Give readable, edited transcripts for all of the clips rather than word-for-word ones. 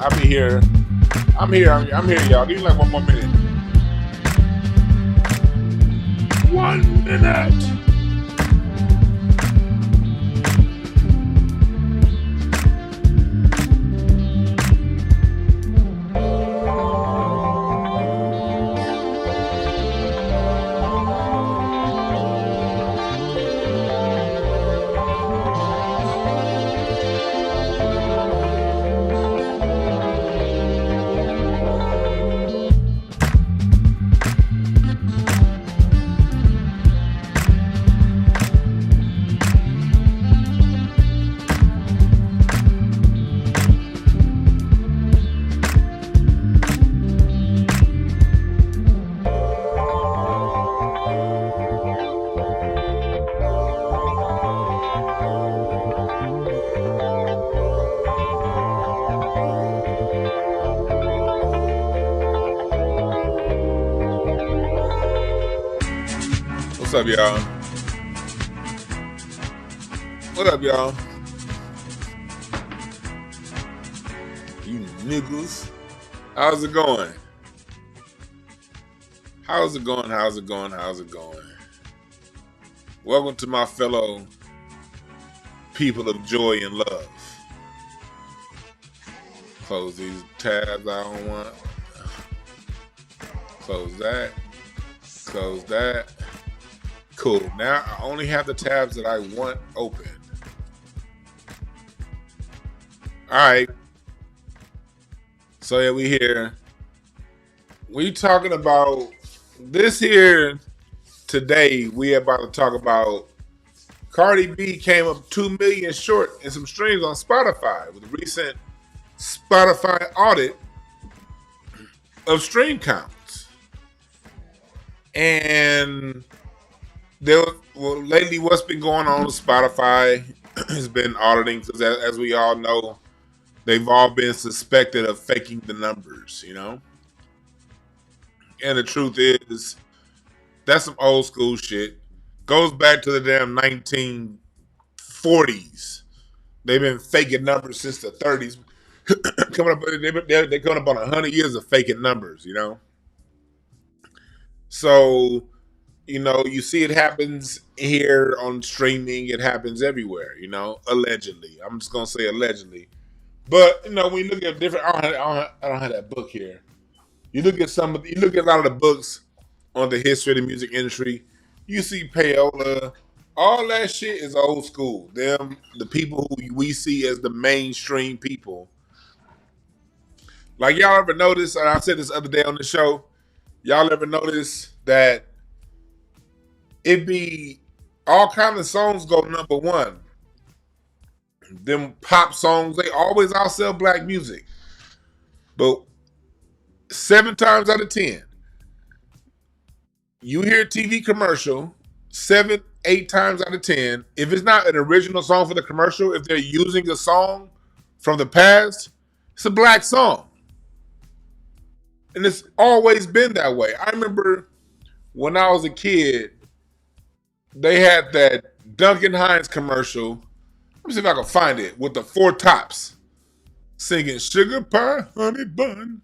I'll be here. I'm here, y'all. Give me like 1 more minute. 1 minute. What's up, y'all? What up, y'all? You niggas. How's it going? How's it going? How's it going? How's it going? Welcome to my fellow people of joy and love. Close these tabs I don't want. Close that. Close that. Cool. Now I only have the tabs that I want open. All right. So yeah, we here. We talking about this here today. We about to talk about Cardi B came up 2 million short in some streams on Spotify with a recent Spotify audit of stream counts. And lately, what's been going on with Spotify has been auditing because, as we all know, they've all been suspected of faking the numbers, you know? And the truth is, that's some old school shit. Goes back to the damn 1940s. They've been faking numbers since the 30s. They're coming up on 100 years of faking numbers, you know? So, you know, you see it happens here on streaming. It happens everywhere, you know, allegedly. I'm just going to say allegedly. But, you know, when you look at different, I don't have that book here. You look at a lot of the books on the history of the music industry. You see payola. All that shit is old school. Them, the people who we see as the mainstream people. Like, y'all ever notice, and I said this other day on the show, y'all ever notice that it be all kinds of songs go number one. Them pop songs, they always outsell black music. But 7 times out of 10, you hear a TV commercial, 7, 8 times out of 10, if it's not an original song for the commercial, if they're using a song from the past, it's a black song. And it's always been that way. I remember when I was a kid, they had that Duncan Hines commercial. Let me see if I can find it with the 4 Tops singing "Sugar Pie, Honey Bun."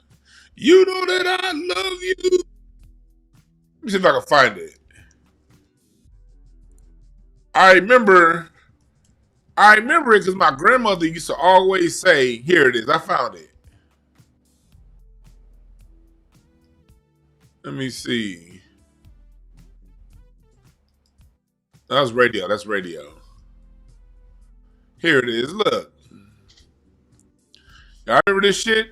You know that I love you. Let me see if I can find it. I remember it because my grandmother used to always say, here it is, I found it. Let me see. That's radio. Here it is. Look. Y'all remember this shit?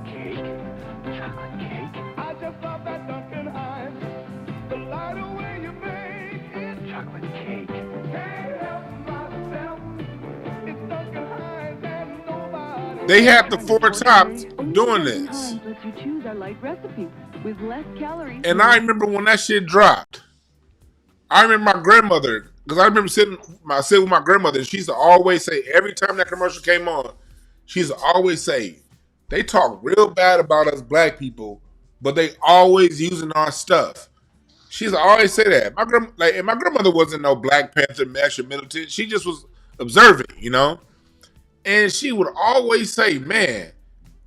Cake? Chocolate cake? I just love that Duncan Hines. The lighter way you make it. Chocolate cake. Can't help myself. It's Duncan Hines and nobody. They had the 4 Tops doing this. Lets you choose our light recipe with less calories. And I remember when that shit dropped. I remember my grandmother, because I remember sitting with my grandmother, and she used to always say, every time that commercial came on, she used to always say, they talk real bad about us black people, but they always using our stuff. She used to always say that. My grandmother wasn't no Black Panther, Marshall Middleton. She just was observing, you know? And she would always say, man,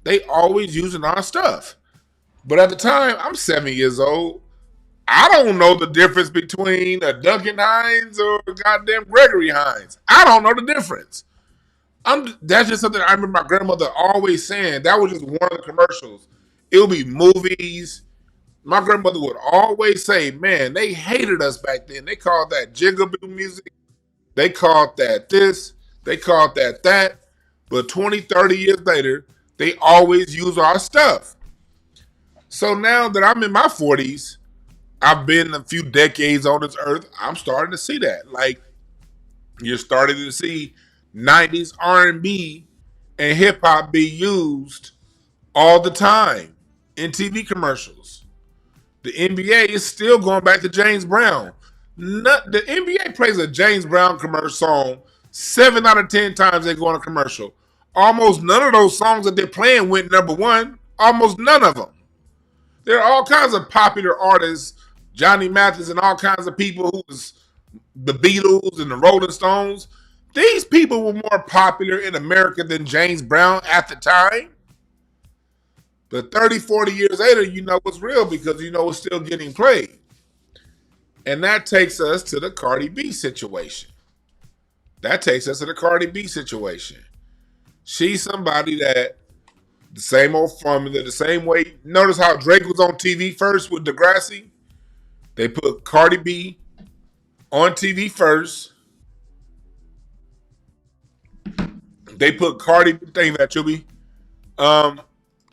they always using our stuff. But at the time, I'm 7 years old. I don't know the difference between a Duncan Hines or a goddamn Gregory Hines. I don't know the difference. That's just something I remember my grandmother always saying. That was just one of the commercials. It would be movies. My grandmother would always say, man, they hated us back then. They called that jigaboo music. They called that this. They called that that. But 20, 30 years later, they always use our stuff. So now that I'm in my 40s, I've been a few decades on this earth, I'm starting to see that. Like, you're starting to see 90s R&B and hip hop be used all the time in TV commercials. The NBA is still going back to James Brown. The NBA plays a James Brown commercial song 7 out of 10 times they go on a commercial. Almost none of those songs that they're playing went number one. Almost none of them. There are all kinds of popular artists, Johnny Mathis and all kinds of people who was the Beatles and the Rolling Stones. These people were more popular in America than James Brown at the time. But 30, 40 years later, you know it's real because you know it's still getting played. And that takes us to the Cardi B situation. She's somebody that the same old formula, the same way. Notice how Drake was on TV first with Degrassi? They put Cardi B on TV first. They put Cardi B, thank you for that, Chubby.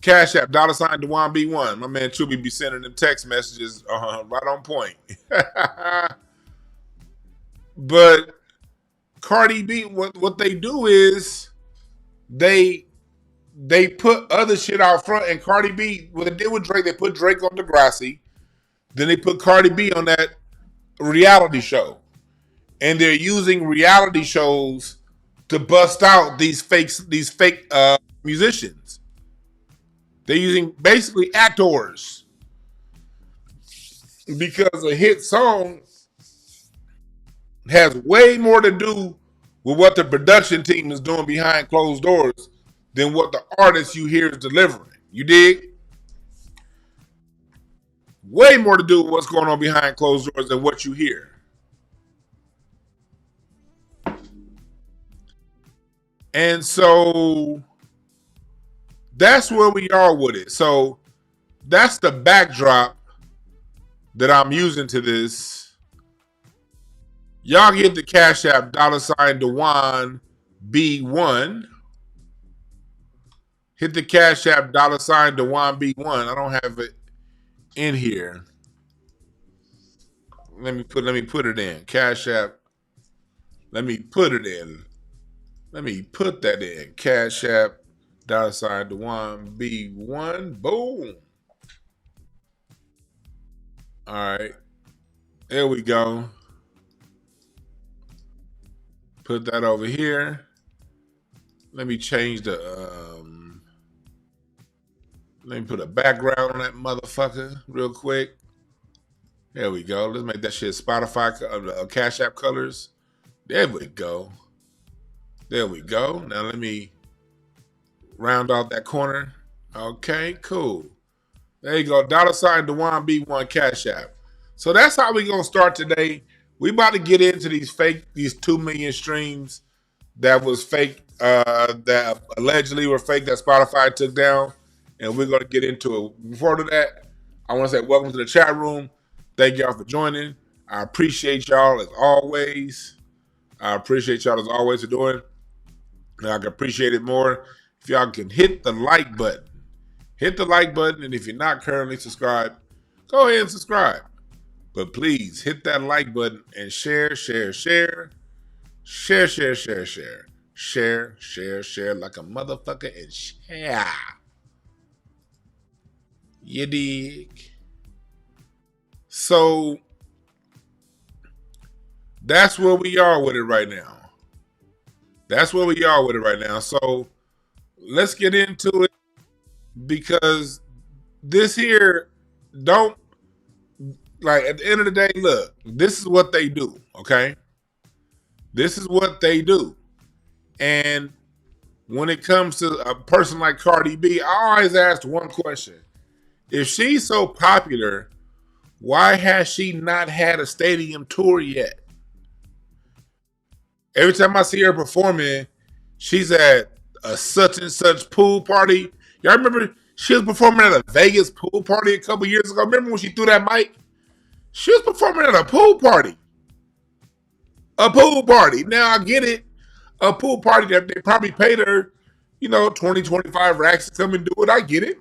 Cash App, $ Dewan B1. My man Chubby be sending them text messages right on point. But Cardi B, what they do is they put other shit out front, and Cardi B, what they did with Drake, they put Drake on Degrassi, then they put Cardi B on that reality show. And they're using reality shows to bust out these fake musicians. They're using basically actors. Because a hit song has way more to do with what the production team is doing behind closed doors than what the artist you hear is delivering. You dig? Way more to do with what's going on behind closed doors than what you hear. And so that's where we are with it. So that's the backdrop that I'm using to this. Y'all get the Cash App, $ Dewan B1. Hit the Cash App, $ Dewan B1. I don't have it in here. Let me put it in. Cash App. Let me put it in. Let me put that in. Cash App, $ Dewan B1. Boom. All right. There we go. Put that over here. Let me change the let me put a background on that motherfucker real quick. There we go. Let's make that shit Spotify Cash App colors. There we go. There we go. Now let me round out that corner. Okay, cool. There you go. $ Dewan B1 Cash App. So that's how we gonna start today. We about to get into these 2 million streams that was fake, that allegedly were fake that Spotify took down, and we're gonna get into it. Before that, I want to say welcome to the chat room. Thank y'all for joining. I appreciate y'all as always. For doing. And I can appreciate it more if y'all can hit the like button. Hit the like button, and if you're not currently subscribed, go ahead and subscribe. But please hit that like button and share. Share like a motherfucker and share. You dig? So that's where we are with it right now. So let's get into it, because this here don't, like, at the end of the day, look, this is what they do, okay? This is what they do. And when it comes to a person like Cardi B, I always ask one question. If she's so popular, why has she not had a stadium tour yet? Every time I see her performing, she's at a such and such pool party. Y'all remember she was performing at a Vegas pool party a couple years ago? Remember when she threw that mic? She was performing at a pool party. A pool party. Now I get it. A pool party that they probably paid her, 20, 25 racks to come and do it. I get it.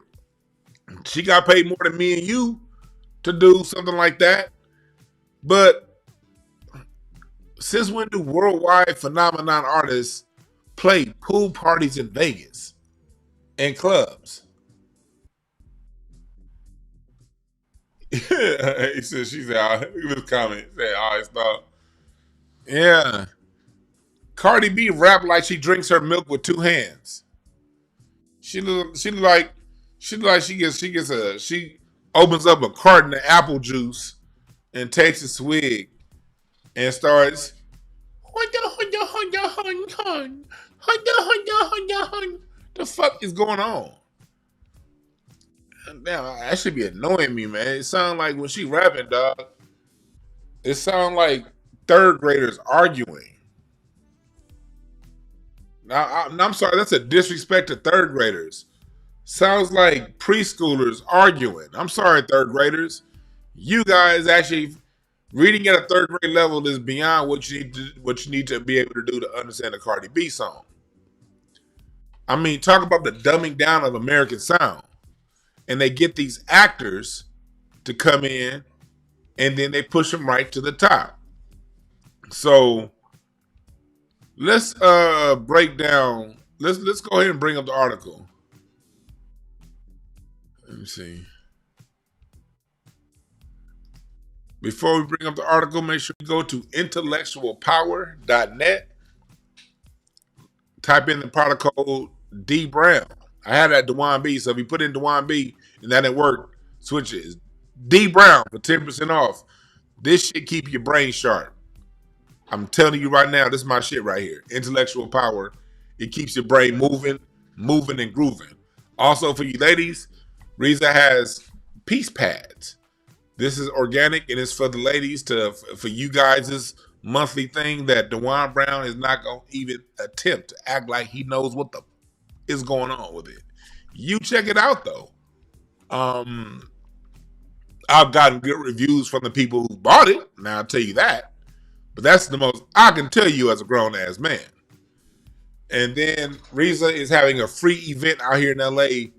She got paid more than me and you to do something like that. But since when do worldwide phenomenon artists play pool parties in Vegas and clubs? He said, she said, look at this comment. He said, I thought. Yeah. Cardi B rap like she drinks her milk with two hands. She opens up a carton of apple juice and takes a swig and starts. The fuck is going on? Damn, that should be annoying me, man. It sounds like when she rapping, dog. It sounds like third graders arguing. Now, I'm sorry, that's a disrespect to third graders. Sounds like preschoolers arguing. I'm sorry, third graders. You guys actually reading at a third grade level is beyond what you need to be able to do to understand a Cardi B song. I mean, talk about the dumbing down of American sound. And they get these actors to come in and then they push them right to the top. So let's break down. Let's go ahead and bring up the article. Let me see. Before we bring up the article, make sure you go to intellectualpower.net. Type in the product code D Brown. I had that Dewan B, so if you put in Dewan B and that didn't work, switch it. It's D Brown for 10% off. This shit keep your brain sharp. I'm telling you right now, this is my shit right here. Intellectual Power. It keeps your brain moving and grooving. Also for you ladies, Rizza has peace pads. This is organic and it's for the ladies for you guys' monthly thing that Dewan Brown is not going to even attempt to act like he knows what the is going on with it. You check it out though. I've gotten good reviews from the people who bought it. Now I'll tell you that. But that's the most I can tell you as a grown-ass man. And then Rizza is having a free event out here in LA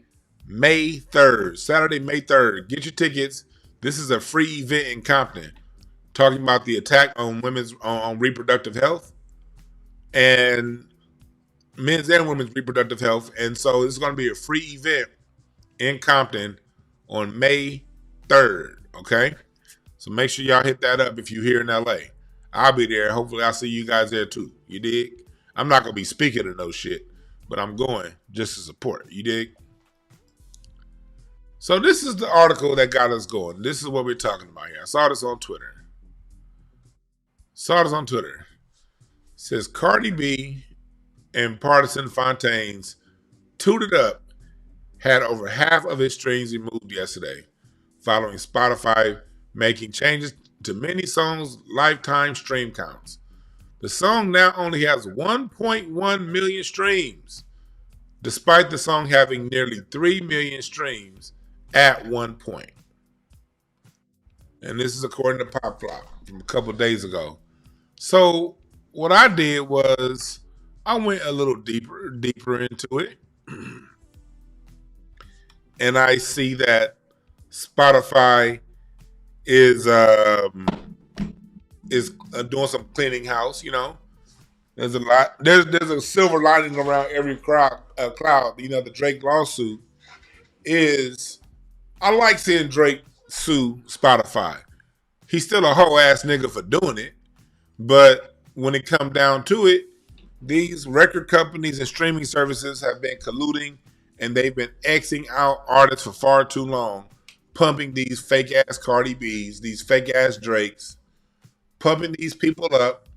May 3rd. Saturday, May 3rd. Get your tickets. This is a free event in Compton. Talking about the attack on women's on reproductive health. And men's and women's reproductive health. And so it's going to be a free event in Compton on May 3rd. Okay? So make sure y'all hit that up if you're here in LA. I'll be there. Hopefully I'll see you guys there too. You dig? I'm not going to be speaking to no shit, but I'm going just to support. You dig? So this is the article that got us going. This is what we're talking about here. I saw this on Twitter. It says Cardi B and Pardison Fontaine's Toot It Up had over half of its streams removed yesterday, following Spotify making changes to many songs' lifetime stream counts. The song now only has 1.1 million streams, despite the song having nearly 3 million streams at one point. And this is according to Pop Flop from a couple days ago. So what I did was I went a little deeper into it. And I see that Spotify is doing some cleaning house, you know. There's a lot. There's a silver lining around every cloud. You know, the Drake lawsuit is. I like seeing Drake sue Spotify. He's still a whole ass nigga for doing it, but when it comes down to it, these record companies and streaming services have been colluding, and they've been Xing out artists for far too long, pumping these fake ass Cardi B's, these fake ass Drakes, pumping these people up,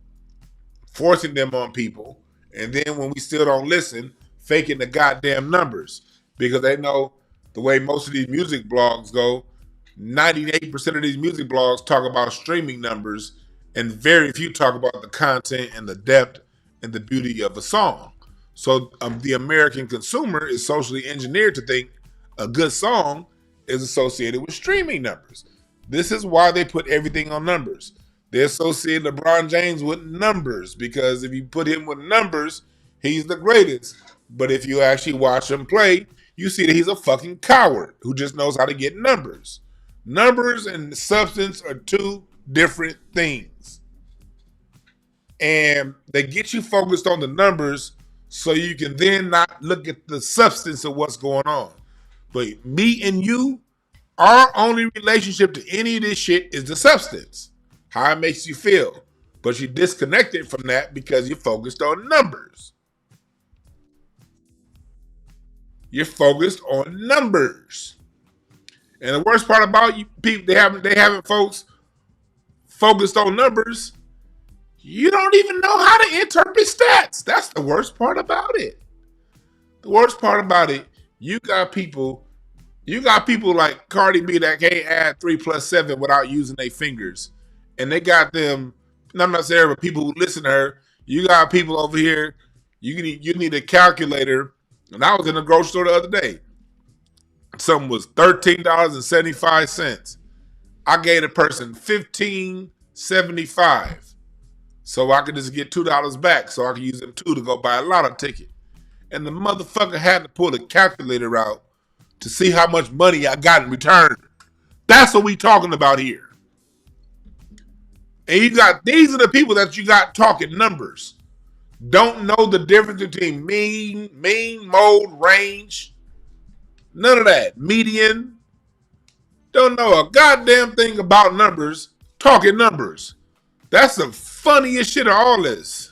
forcing them on people, and then when we still don't listen, faking the goddamn numbers because they know the way most of these music blogs go. 98% of these music blogs talk about streaming numbers, and very few talk about the content and the depth and the beauty of a song. So the American consumer is socially engineered to think a good song is associated with streaming numbers. This is why they put everything on numbers. They associate LeBron James with numbers because if you put him with numbers, he's the greatest. But if you actually watch him play, you see that he's a fucking coward who just knows how to get numbers. Numbers and substance are two different things. And they get you focused on the numbers so you can then not look at the substance of what's going on. But me and you, our only relationship to any of this shit is the substance, how it makes you feel. But you're disconnected from that because you're focused on numbers. You're focused on numbers. And the worst part about you people, they haven't folks focused on numbers. You don't even know how to interpret stats. That's the worst part about it. The worst part about it, you got people like Cardi B that can't add 3 plus 7 without using their fingers. And they got them, I'm not saying, but people who listen to her, you got people over here, you need a calculator. And I was in the grocery store the other day. Something was $13.75. I gave the person $15.75. So I could just get $2 back so I could use them $2 to go buy a lotto ticket. And the motherfucker had to pull the calculator out to see how much money I got in return. That's what we talking about here. And these are the people that you got talking numbers. Don't know the difference between mean, mode, range. None of that. Median. Don't know a goddamn thing about numbers. Talking numbers. That's the funniest shit of all this.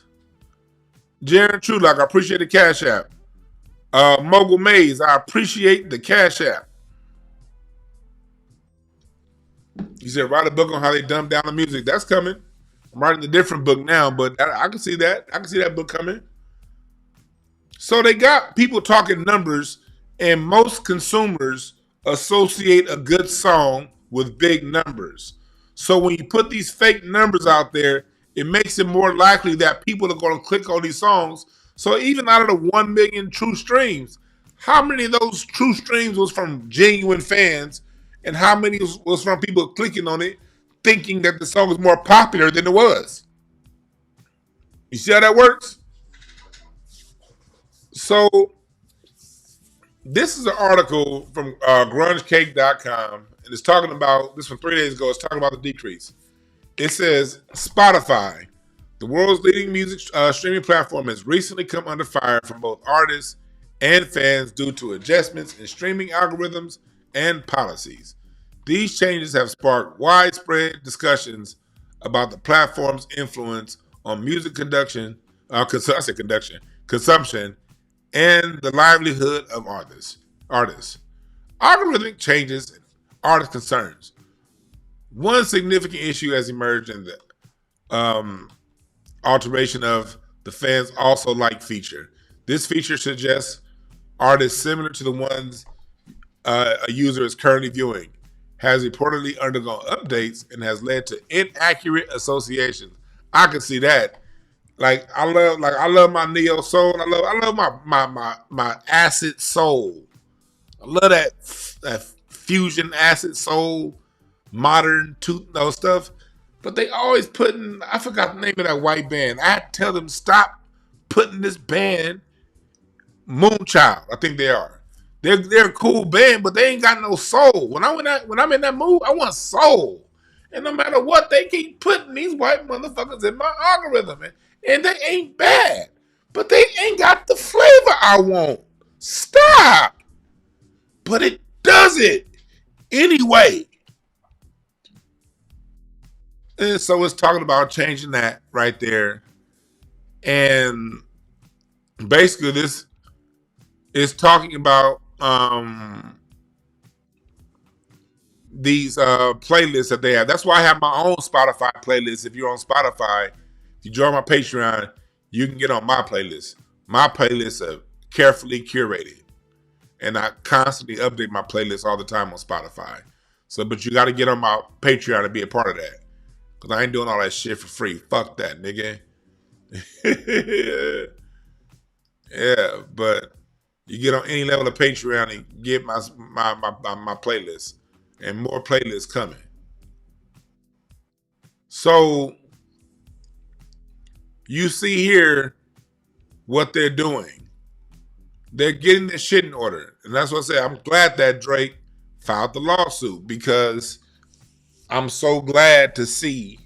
Jaron Trulock, I appreciate the Cash App. Mogul Maze, I appreciate the Cash App. He said, write a book on how they dumb down the music. That's coming. I'm writing a different book now, but I can see that. I can see that book coming. So they got people talking numbers, and most consumers associate a good song with big numbers. So when you put these fake numbers out there, it makes it more likely that people are going to click on these songs. So even out of the 1 million true streams, how many of those true streams was from genuine fans, and how many was from people clicking on it thinking that the song was more popular than it was? You see how that works? So this is an article from grungecake.com, and it's talking about, this from 3 days ago, it's talking about the decrease. It says, Spotify, the world's leading music streaming platform, has recently come under fire from both artists and fans due to adjustments in streaming algorithms and policies. These changes have sparked widespread discussions about the platform's influence on music consumption, and the livelihood of artists. Algorithmic changes and artist concerns. One significant issue has emerged in the alteration of the fans also like feature. This feature suggests artists similar to the ones a user is currently viewing, has reportedly undergone updates, and has led to inaccurate associations. I can see that. I love my neo soul. I love my acid soul. I love that fusion acid soul, modern stuff. But they always putting, I forgot the name of that white band. I had to tell them stop putting this band, Moonchild, I think they are. They're a cool band, but they ain't got no soul. When I'm in that mood, I want soul. And no matter what, they keep putting these white motherfuckers in my algorithm. And they ain't bad. But they ain't got the flavor I want. Stop. But it does it anyway. And so it's talking about changing that right there. And basically this is talking about these playlists that they have. That's why I have my own Spotify playlist. If you're on Spotify, if you join my Patreon, you can get on my playlist. My playlists are carefully curated. And I constantly update my playlist all the time on Spotify. So, but you got to get on my Patreon to be a part of that. Because I ain't doing all that shit for free. Fuck that, nigga. Yeah, but you get on any level of Patreon and get my playlist. And more playlists coming. So, you see here what they're doing. They're getting this shit in order. And that's what I say. I'm glad that Drake filed the lawsuit because I'm so glad to see,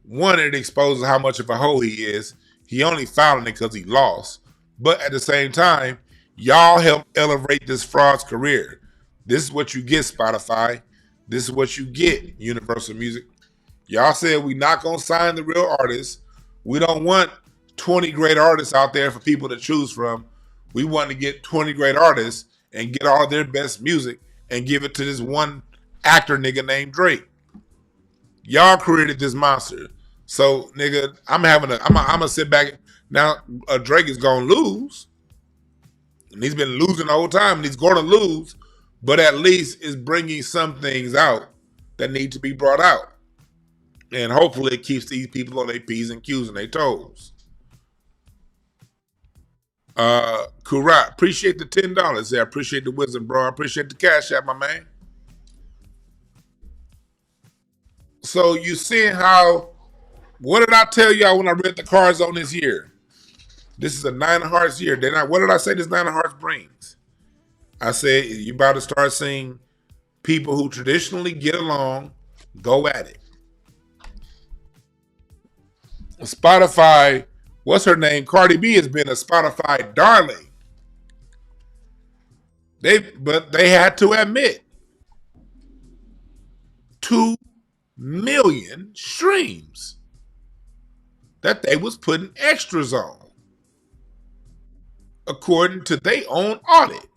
one, it exposes how much of a hoe he is. He only filed it because he lost. But at the same time, y'all help elevate this fraud's career. This is what you get, Spotify. This is what you get, Universal Music. Y'all said we not going to sign the real artists. We don't want 20 great artists out there for people to choose from. We want to get 20 great artists and get all their best music and give it to this one actor nigga named Drake. Y'all created this monster. So, nigga, I'm gonna sit back. Now, Drake is gonna lose. And he's been losing the whole time, and he's gonna lose. But at least it's bringing some things out that need to be brought out. And hopefully it keeps these people on their P's and Q's and their toes. Kurat, appreciate the $10. I appreciate the wisdom, bro. I appreciate the cash app, my man. So you seeing how, what did I tell y'all when I read the cards on this year? This is a 9 of hearts year. What did I say this 9 of hearts brings? I said you about to start seeing people who traditionally get along go at it. Spotify, what's her name? Cardi B has been a Spotify darling. But they had to admit 2 million streams that they was putting extras on, according to their own audit.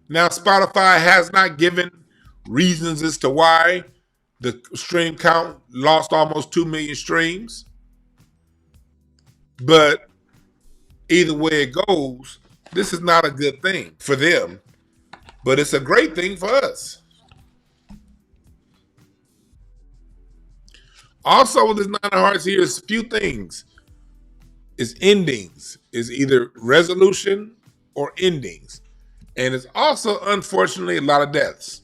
Now, Spotify has not given reasons as to why the stream count lost almost 2 million streams. But either way it goes, this is not a good thing for them. But it's a great thing for us. Also, with this 9 of hearts here is a few things. It's endings. It's either resolution or endings. And it's also, unfortunately, a lot of deaths.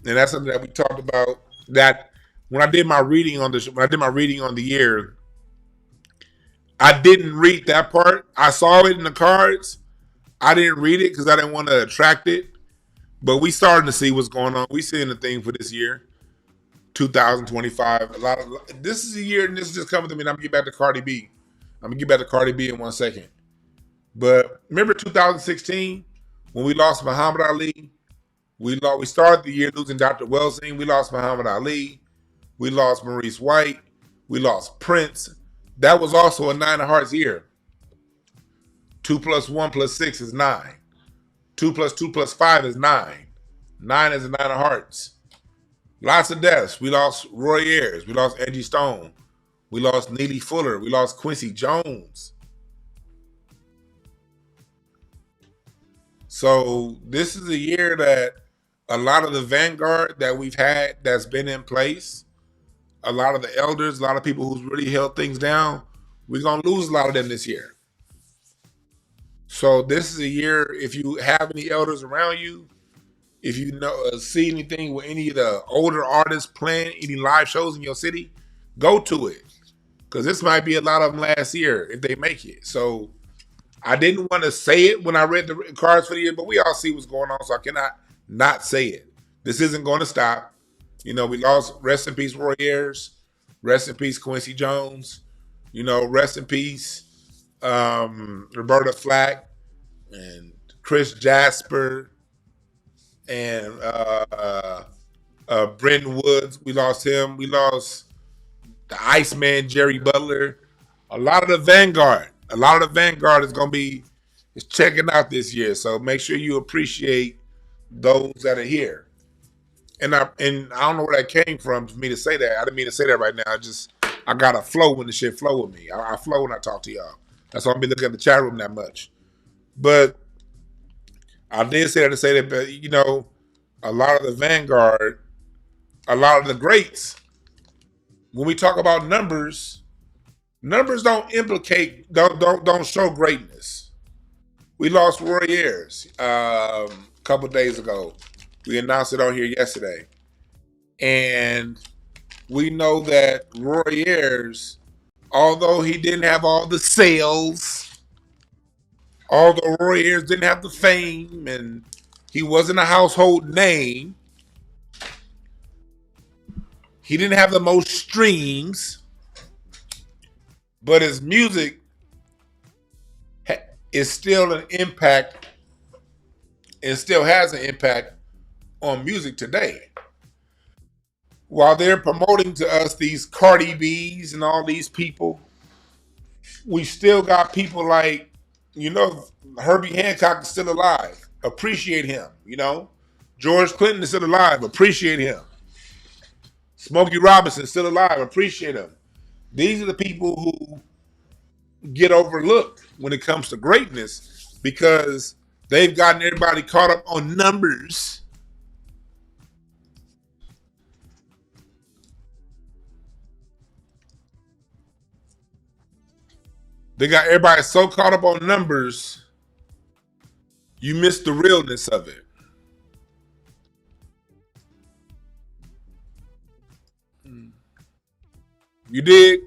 And that's something that we talked about. That when I did my reading on the year, I didn't read that part. I saw it in the cards. I didn't read it because I didn't want to attract it. But we starting to see what's going on. We seeing the thing for this year, 2025. This is a year, and this is just coming to me. And I'm gonna get back to Cardi B. I'm gonna get back to Cardi B in 1 second. But remember 2016 when we lost Muhammad Ali? We started the year losing Dr. Welsing. We lost Muhammad Ali. We lost Maurice White. We lost Prince. That was also a 9 of hearts year. 2 + 1 + 6 is 9. 2 + 2 + 5 is 9. 9 is a 9 of hearts. Lots of deaths. We lost Roy Ayers. We lost Angie Stone. We lost Neely Fuller. We lost Quincy Jones. So this is a year that a lot of the vanguard that we've had that's been in place, a lot of the elders, a lot of people who's really held things down, we're going to lose a lot of them this year. So this is a year, if you have any elders around you, if you see anything with any of the older artists playing any live shows in your city, go to it. Because this might be a lot of them last year if they make it. So I didn't want to say it when I read the cards for the year, but we all see what's going on, so I cannot not say it. This isn't going to stop. We lost, rest in peace, Roy Ayers. Rest in peace, Quincy Jones. Rest in peace, Roberta Flack and Chris Jasper and Brenton Woods. We lost him. We lost the Iceman, Jerry Butler. A lot of the vanguard is going to be checking out this year. So make sure you appreciate those that are here. And I don't know where that came from for me to say that. I didn't mean to say that right now. I got a flow when the shit flow with me. I flow when I talk to y'all. That's why I'll be looking at the chat room that much. But I did say that to say that, you know, a lot of the vanguard, a lot of the greats, when we talk about numbers don't implicate, don't show greatness. We lost Roy Ayers a couple days ago. We announced it on here yesterday. And we know that Roy Ayers, although he didn't have all the sales, although Roy Ayers didn't have the fame, and he wasn't a household name, he didn't have the most streams, but his music is still an impact, and still has an impact on music today. While they're promoting to us these Cardi B's and all these people, we still got people like, you know, Herbie Hancock is still alive. Appreciate him, you know. George Clinton is still alive. Appreciate him. Smokey Robinson is still alive. Appreciate him. These are the people who get overlooked when it comes to greatness because they've gotten everybody caught up on numbers. They got everybody so caught up on numbers, you miss the realness of it. You dig?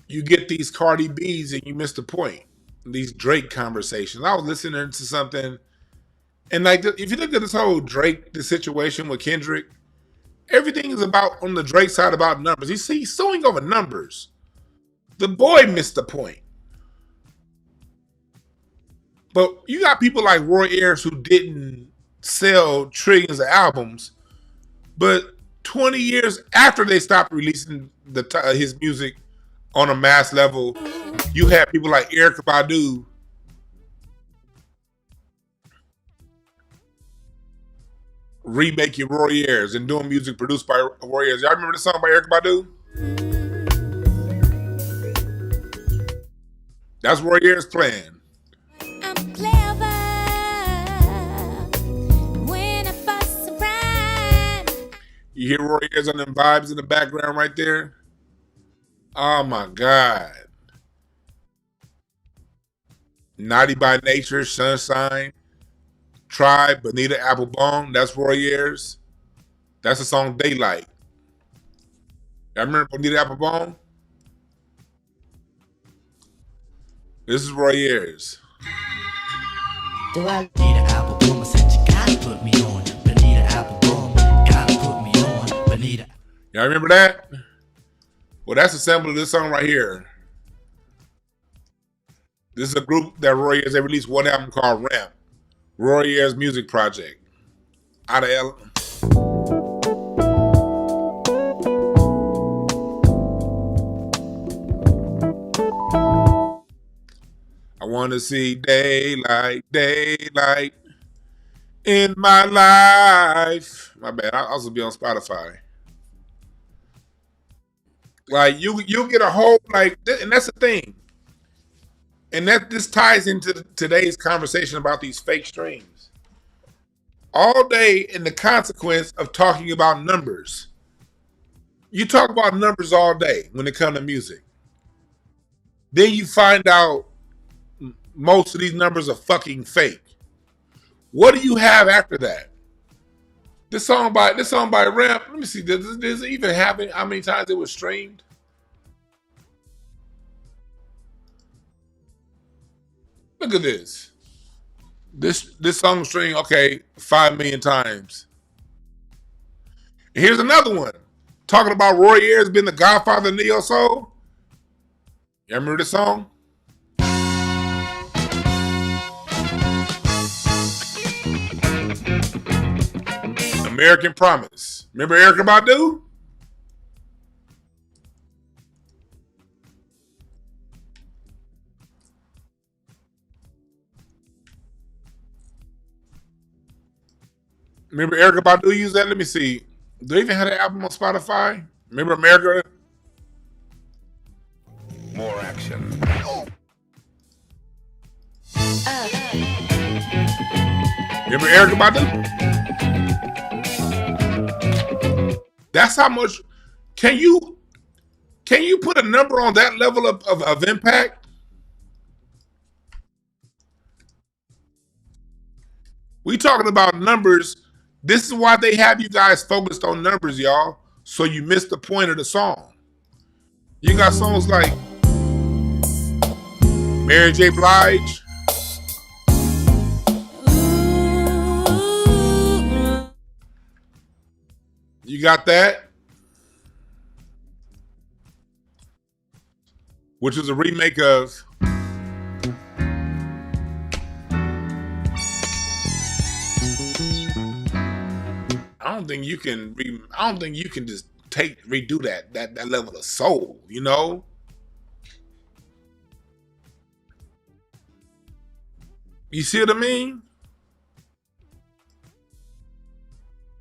You get these Cardi B's and you miss the point. These Drake conversations. I was listening to something, and like, if you look at this whole Drake, the situation with Kendrick, everything is about, on the Drake side, about numbers. He's suing over numbers. The boy missed the point. But you got people like Roy Ayers who didn't sell trillions of albums, but 20 years after they stopped releasing his music on a mass level, you have people like Erykah Badu remaking Roy Ayers and doing music produced by Roy Ayers. Y'all remember the song by Erykah Badu? That's Roy Ayers playing. I'm clever when I fuss around. You hear Roy Ayers on them vibes in the background right there? Oh my God. Naughty by Nature, Sunshine, Tribe, Bonita Applebone, that's Roy Ayers. That's the song Daylight. Y'all remember Bonita Applebone? This is Roy Ayers. Do I need an Applebone? I said you gotta put me on. Bonita Applebone, gotta put me on. Bonita. Y'all remember that? Well, that's a sample of this song right here. This is a group that Roy Ayers, they released one album called Ramp. Roy Ayers Music Project. Out of L. I want to see daylight, daylight in my life. My bad, I'll also be on Spotify. Like, you get a whole, like, and that's the thing. And that this ties into today's conversation about these fake streams. All day in the consequence of talking about numbers. You talk about numbers all day when it comes to music. Then you find out most of these numbers are fucking fake. What do you have after that? This song by Ramp, let me see, does it even have how many times it was streamed? Look at this. This song streamed, okay, 5 million times. And here's another one. Talking about Roy Ayers being the godfather of neo soul. You remember this song? American Promise. Remember Erykah Badu? Remember Erica Badu used that? Let me see. Do they even have that album on Spotify? Remember America? More action. Remember Erica Badu? That's how much. Can you put a number on that level of impact? We talking about numbers. This is why they have you guys focused on numbers, y'all. So you miss the point of the song. You got songs like Mary J. Blige. You got that? Which is a remake of I don't think you can just redo that level of soul, you know? You see what I mean?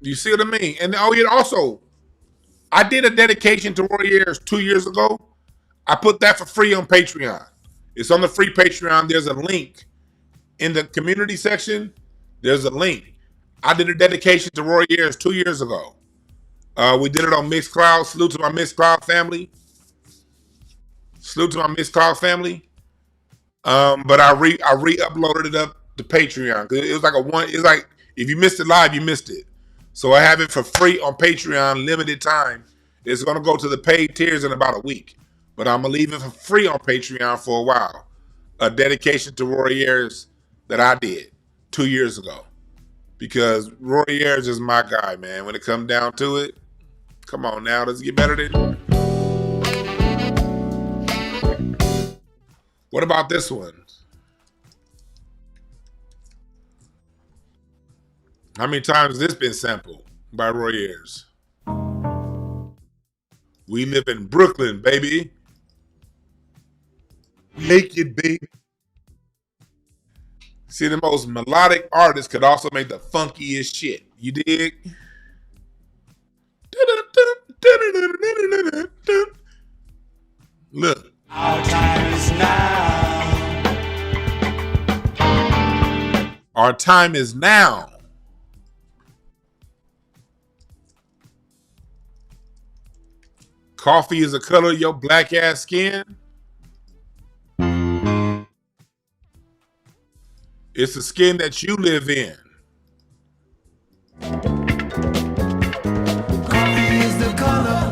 You see what I mean? And also, I did a dedication to Roy Ayers 2 years ago. I put that for free on Patreon. It's on the free Patreon. There's a link in the community section. There's a link. I did a dedication to Roy Ayers 2 years ago. We did it on Mixcloud. Salute to my Mixcloud family. Salute to my Mixcloud family. But I re-uploaded it up to Patreon. It was like if you missed it live, you missed it. So I have it for free on Patreon, limited time. It's gonna go to the paid tiers in about a week. But I'm gonna leave it for free on Patreon for a while. A dedication to Roy Ayers that I did 2 years ago. Because Roy Ayers is my guy, man. When it comes down to it, come on now, does it get better than? What about this one? How many times has this been sampled by Roy Ayers? We live in Brooklyn, baby. Naked, baby. See, the most melodic artists could also make the funkiest shit. You dig? Look. Our time is now. Our time is now. Coffee is the color of your black ass skin. It's the skin that you live in. Coffee is the color.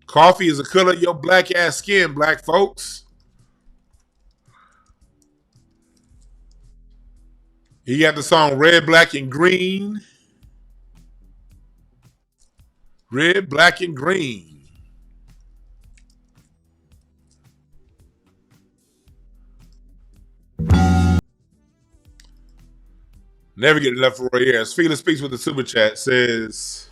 Coffee is the color of your black ass skin, black folks. He got the song Red, Black, and Green. Red, Black, and Green. Never get enough for Roy Ayers. Felix Speaks with the super chat says,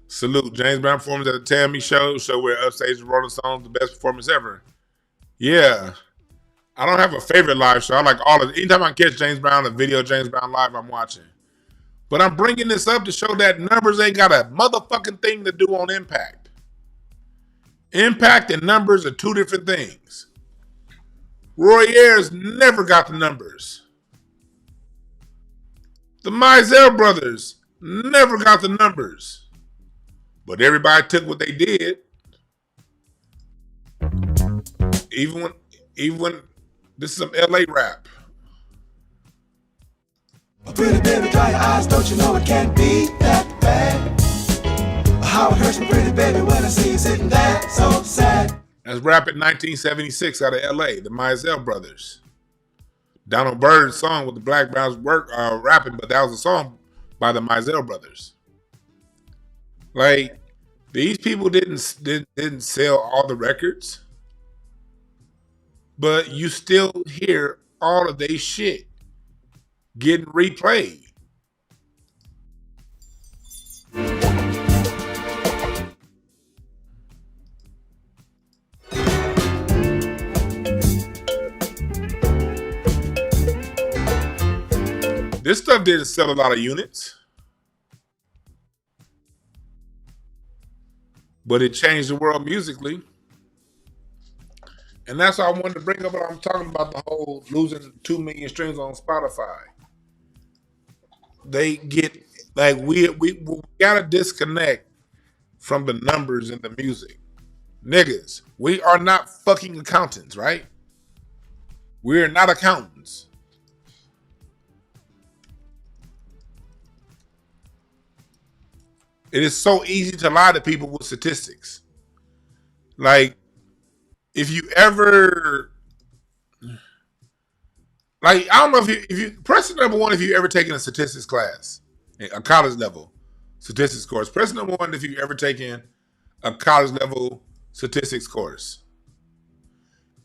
salute. James Brown performance at the Tammy show where upstage Rolling Stones the best performance ever. Yeah. I don't have a favorite live show. I like all of it. Anytime I catch James Brown, a video James Brown live, I'm watching. But I'm bringing this up to show that numbers ain't got a motherfucking thing to do on impact. Impact and numbers are two different things. Roy Ayers never got the numbers. The Mizell brothers never got the numbers. But everybody took what they did. Even when this is some LA rap. Pretty baby, dry your eyes, don't you know it can't be that bad? How it hurts me, pretty baby, when I see you sitting there so sad. That's rap in 1976 out of LA, the Mizell brothers. Donald Byrd's song with the Black Browns rapping, but that was a song by the Mizell brothers. Like, these people didn't sell all the records, but you still hear all of their shit getting replayed. This stuff didn't sell a lot of units, but it changed the world musically. And that's why I wanted to bring up what I'm talking about, the whole losing 2 million streams on Spotify. They get, like, we got to disconnect from the numbers in the music. Niggas, we are not fucking accountants, right? We're not accountants. It is so easy to lie to people with statistics. Like, if you ever, like, I don't know if you press number one if you ever taken a statistics class, a college level statistics course. Press number one if you ever taken a college level statistics course.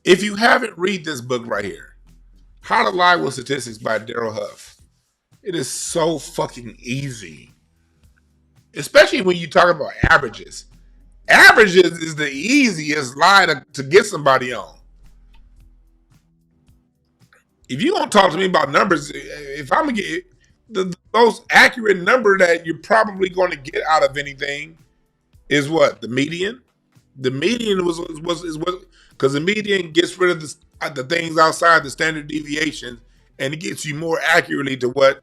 If you haven't, read this book right here, How to Lie with Statistics by Daryl Huff. It is so fucking easy, especially when you talk about averages. Averages is the easiest lie to get somebody on. If you're going to talk to me about numbers, if I'm going to get the most accurate number that you're probably going to get out of anything is what? The median? The median is what, because the median gets rid of the things outside the standard deviation, and it gets you more accurately to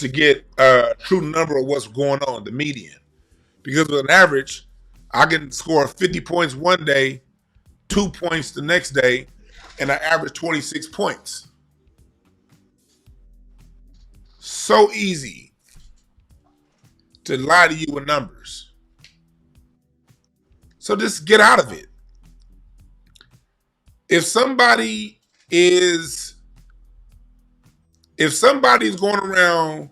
get a true number of what's going on, the median. Because with an average, I can score 50 points one day, 2 points the next day, and I average 26 points. So easy to lie to you with numbers. So just get out of it. If somebody is going around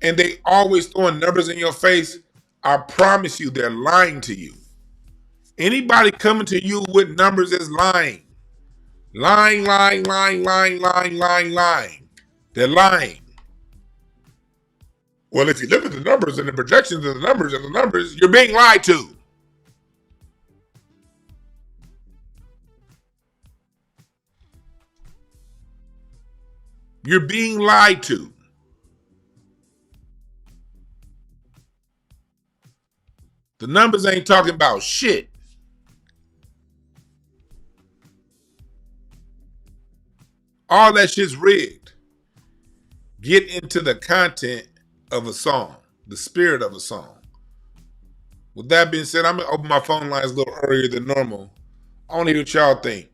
and they always throwing numbers in your face, I promise you they're lying to you. Anybody coming to you with numbers is lying. Lying. They're lying. Well, if you look at the numbers and the projections of the numbers, you're being lied to. You're being lied to. The numbers ain't talking about shit. All that shit's rigged. Get into the content of a song, the spirit of a song. With that being said, I'm going to open my phone lines a little earlier than normal. I want to hear what y'all think.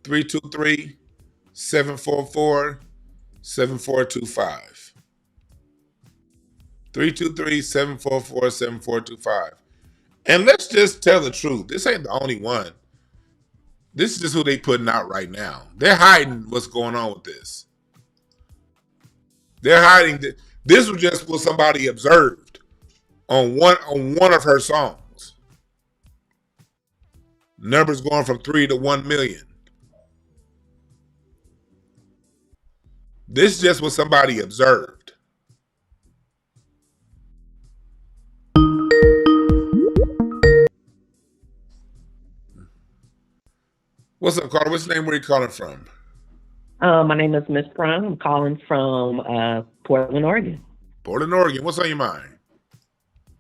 323-744-7425. 323-744-7425. And let's just tell the truth. This ain't the only one. This is just who they putting out right now. They're hiding what's going on with this. They're hiding. This was just what somebody observed on one of her songs. Numbers going from 3 to 1 million. This is just what somebody observed. What's up, Carter? What's your name? Where are you calling from? My name is Miss Brown. I'm calling from Portland, Oregon. Portland, Oregon. What's on your mind?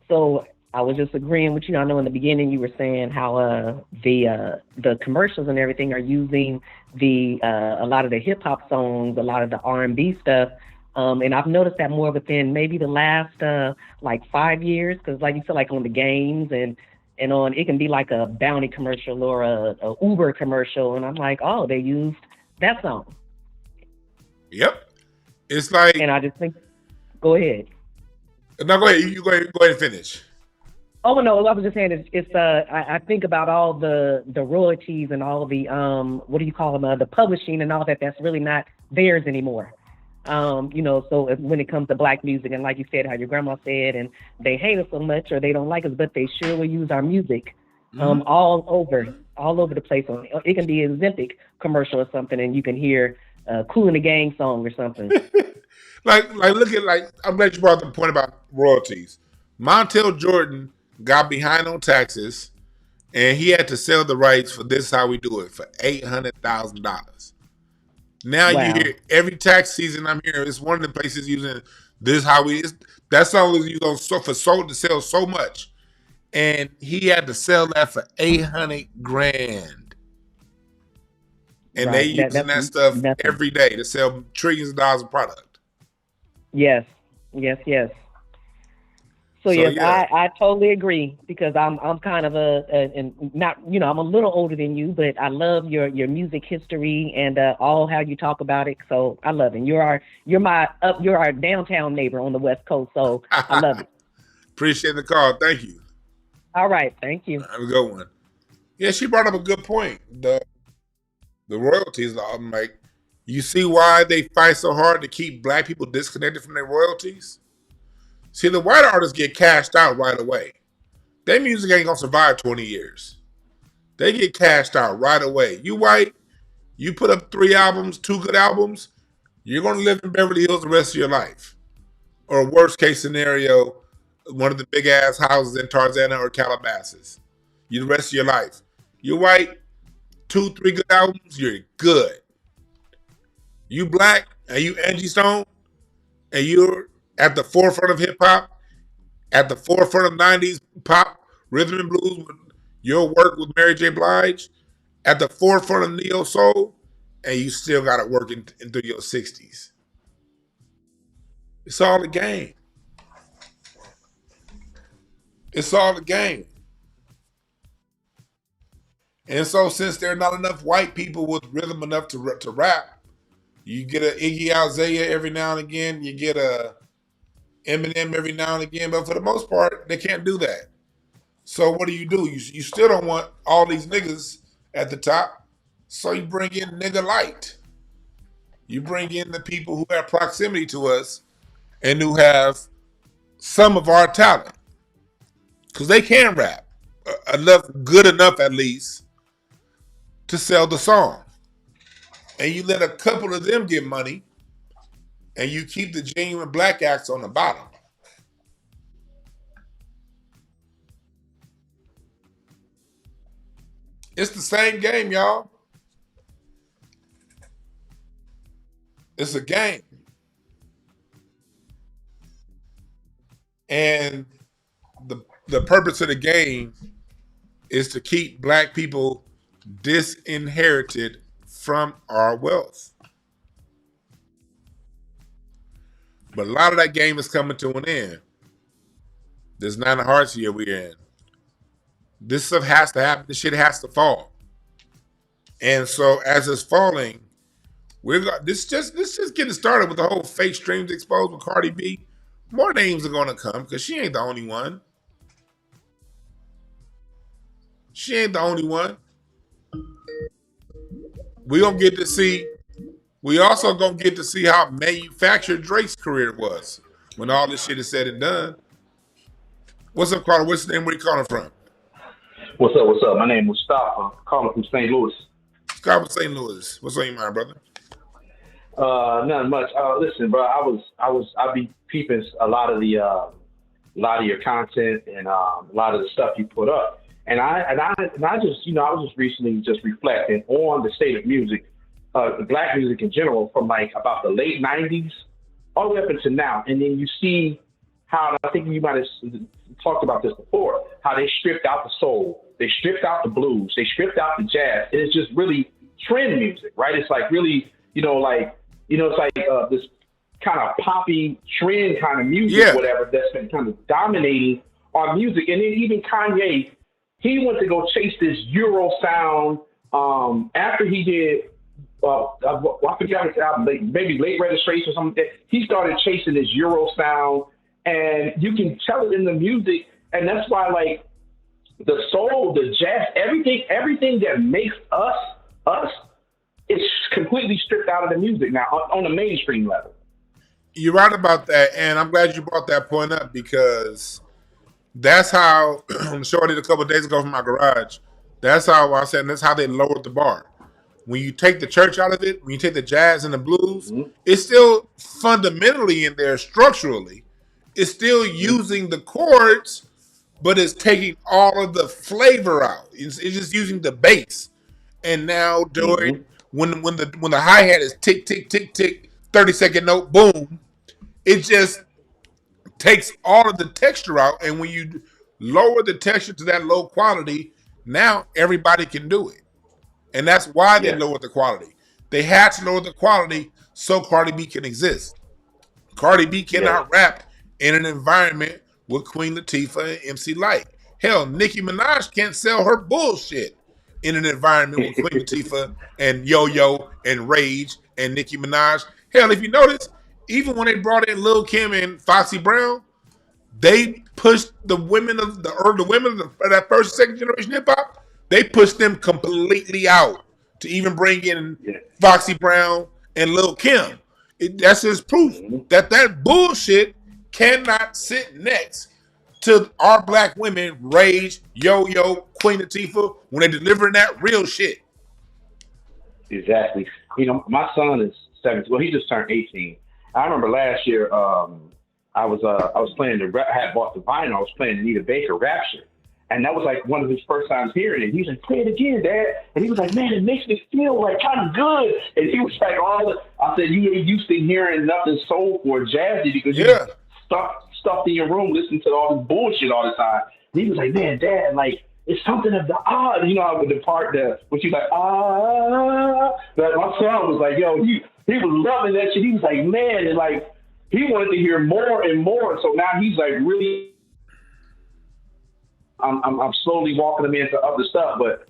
So I was just agreeing with you. I know in the beginning you were saying how the commercials and everything are using a lot of the hip hop songs, a lot of the R&B stuff. And I've noticed that more within maybe the last like 5 years, because like you said, like on the games and on, it can be like a Bounty commercial or a Uber commercial, and I'm like, oh, they used that song. Yep. It's like, and I just think, go ahead. No, go ahead. You go ahead and finish. Oh no, I was just saying it's I think about all the royalties and all the what do you call them, the publishing and all that, that's really not theirs anymore. You know, so when it comes to black music, and like you said, how your grandma said, and they hate us so much or they don't like us, but they sure will use our music all over the place. It can be a Ozempic commercial or something, and you can hear Kool and the Gang song or something. like look at, like, I'm glad you brought up the point about royalties. Montel Jordan got behind on taxes, and he had to sell the rights for This How We Do It for $800,000. Now you Wow. hear every tax season. I'm hearing it's one of the places using this how we. That song was used on for sold to sell so much, and he had to sell that for 800 grand. And they Right. using That's that stuff nothing. every day to sell trillions of dollars of product. Yes. Yes. Yes. So So yes, yeah, I totally agree because I'm kind of and not I'm a little older than you, but I love your music history and all how you talk about it. So I love it. You're our downtown neighbor on the West Coast. So I love it. appreciate the call. Thank you. All right, thank you. Have a good one. Yeah, she brought up a good point. The royalties. I'm like, you see why they fight so hard to keep black people disconnected from their royalties? See, the white artists get cashed out right away. Their music ain't gonna survive 20 years. They get cashed out right away. You white, you put up 3 albums, 2 good albums, you're gonna live in Beverly Hills the rest of your life. Or worst case scenario, one of the big ass houses in Tarzana or Calabasas. You the rest of your life. You white, 2, 3 good albums, you're good. You black and you Angie Stone and you're at the forefront of hip hop, at the forefront of 90s pop, rhythm and blues with your work with Mary J. Blige, at the forefront of neo soul, and you still got it working through your 60s. It's all a game. It's all a game. And so, since there are not enough white people with rhythm enough to rap, you get a Iggy Azalea every now and again. You get a Eminem every now and again. But for the most part, they can't do that. So what do? You still don't want all these niggas at the top. So you bring in nigga light. You bring in the people who have proximity to us and who have some of our talent. Because they can rap. Good enough at least, to sell the song. And you let a couple of them get money and you keep the genuine black acts on the bottom. It's the same game, y'all. It's a game. And the purpose of the game is to keep black people disinherited from our wealth. But a lot of that game is coming to an end. This 9 of Hearts year we're in. This stuff has to happen. This shit has to fall. And so as it's falling, this just getting started with the whole fake streams exposed with Cardi B. More names are gonna come because she ain't the only one. She ain't the only one. We also gonna get to see how manufactured Drake's career was when all this shit is said and done. What's up, Carter? What's your name? Where you calling from? What's up? What's up? My name is Mustafa. Calling from St. Louis. Scott from St. Louis. What's on your mind, brother? Not much. Listen, bro. I be peeping a lot of your content and a lot of the stuff you put up. And I just, I was just recently just reflecting on the state of music, the black music in general, from like about the late '90s all the way up until now. And then you see how, I think you might have talked about this before, how they stripped out the soul, they stripped out the blues, they stripped out the jazz. And it's just really trend music, right? It's like really, it's like this kind of poppy trend kind of music, whatever, that's been kind of dominating our music. And then even Kanye, he went to go chase this Euro sound after he did, I forgot his album, maybe Late Registration or something. He started chasing this Euro sound, and you can tell it in the music. And that's why, like, the soul, the jazz, everything that makes us, is completely stripped out of the music now on the mainstream level. You're right about that, and I'm glad you brought that point up because that's how on the show I did a couple of days ago from my garage. That's how I said, and that's how they lowered the bar. When you take the church out of it, when you take the jazz and the blues, it's still fundamentally in there structurally. It's still using the chords, but it's taking all of the flavor out. It's just using the bass. And now when the hi-hat is tick, tick, tick, tick, 30-second note, boom, it just takes all of the texture out. And when you lower the texture to that low quality, now everybody can do it. And that's why they lowered the quality. They had to lower the quality so Cardi B can exist. Cardi B cannot rap in an environment with Queen Latifah and MC Lyte. Hell, Nicki Minaj can't sell her bullshit in an environment with Queen Latifah and Yo-Yo and Rage and Nicki Minaj. Hell, if you notice, even when they brought in Lil' Kim and Foxy Brown, they pushed the women of that first and second generation hip hop. They pushed them completely out to even bring in Foxy Brown and Lil' Kim. That's just proof that bullshit cannot sit next to our black women, Rage, Yo-Yo, Queen Latifah, when they're delivering that real shit. Exactly. You know, my son is 17. Well, he just turned 18. I remember last year, I was playing I had bought the vinyl. I was playing Anita Baker Rapture, and that was like one of his first times hearing it. He's like, "Play it again, Dad," and he was like, "Man, it makes me feel like kind of good." And he was like, I said, "You ain't used to hearing nothing soulful or jazzy because you stuffed in your room listening to all this bullshit all the time." And he was like, "Man, Dad, like it's something of the odd, you know, with the part which you like That my son was like, yo, he was loving that shit. He was like, man, and like he wanted to hear more and more. So now he's like really. I'm slowly walking them into other stuff, but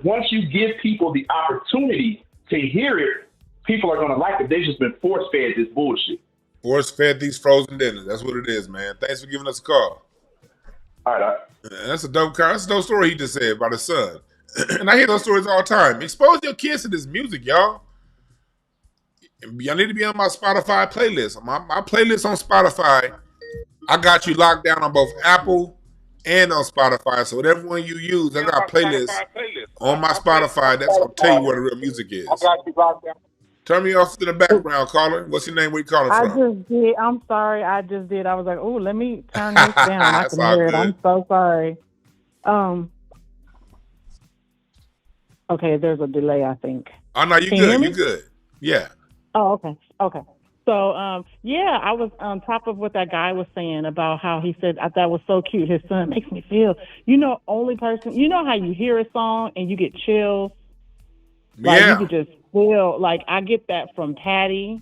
once you give people the opportunity to hear it, people are gonna like it. They've just been force fed this bullshit. Force fed these frozen dinners. That's what it is, man. Thanks for giving us a call. All right. That's a dope story he just said about his son. And I hear those stories all the time. Expose your kids to this music, y'all. Y'all need to be on my Spotify playlist. My playlist on Spotify, I got you locked down on both Apple and on Spotify. So whatever one you use, I got playlists on my Spotify that's going to tell you where the real music is. I got you locked down. Turn me off to the background, caller. What's your name? Where you calling from? I just did. I'm sorry. I just did. I was like, oh, let me turn this down. I can hear it. I'm so sorry. Okay, there's a delay, I think. Oh, no, you good. You good. Yeah. Oh, okay. Okay. So, yeah, I was on top of what that guy was saying about how he said, that was so cute. His son makes me feel, only person, you know how you hear a song and you get chills? Like, you could just feel, like, I get that from Patty.